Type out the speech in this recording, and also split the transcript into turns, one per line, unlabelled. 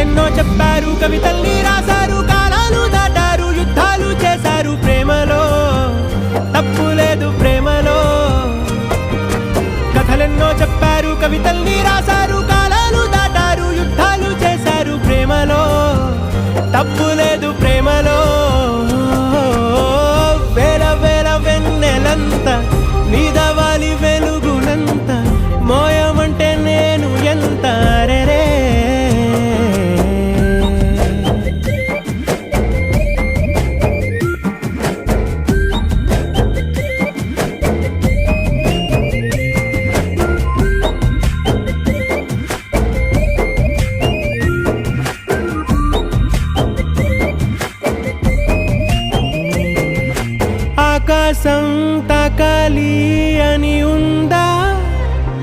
కథలెన్నో చెప్పారు, కవితల్ని రాశారు, కాలాలు దాటారు, యుద్ధాలు చేశారు. ప్రేమలో తప్పు లేదు, ప్రేమలో. కథలెన్నో చెప్పారు, కవితల్ని రాశారు, కాలాలు దాటారు, యుద్ధాలు చేశారు. ప్రేమలో తప్పు లేదు, ప్రేమలో. వేల వేల వెన్నెలంత నీదవాలి వెలుగునంత, మోయమంటే నేను ఎంత రే. ఆకాశం తాకాలి